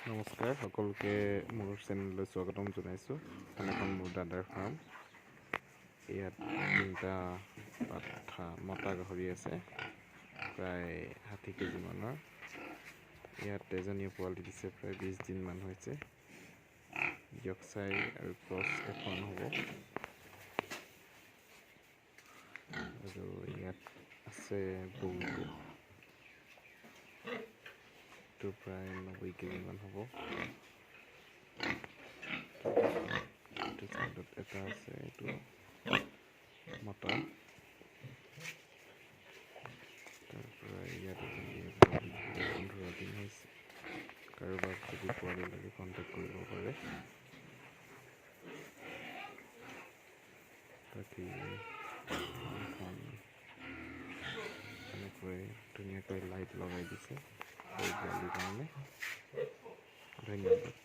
নমস্কাৰ সকলোকে মোৰ চেনেললৈ স্বাগতম জনাইছোঁ। এখন মোৰ দাদাৰ ফাৰ্ম। ইয়াত 3টা মতা গাহৰি আছে, প্ৰায় 60 কেজি মানৰ। ইয়াত এজনীয়ে পোৱালি দিছে, প্ৰায় 20 দিনমান হৈছে। ইয়ৰ্কশ্বায়াৰ আৰু ক্ৰছ এখন হ'ব। আৰু ইয়াত আছে বুলটো, প্ৰায় 90 কেজি মান হ'ব। এইটো চাইডত এটা আছে, এইটো মতা। তাৰপৰা ইয়াত 15 দিন হৈছে। কাৰোবাক যদি পোৱালি লাগে কণ্টেক্ট কৰিব পাৰে। বাকী এখন এনেকৈ ধুনীয়াকৈ লাইট লগাই দিছে পোৱালিৰ কাৰণে। ধন্যবাদ।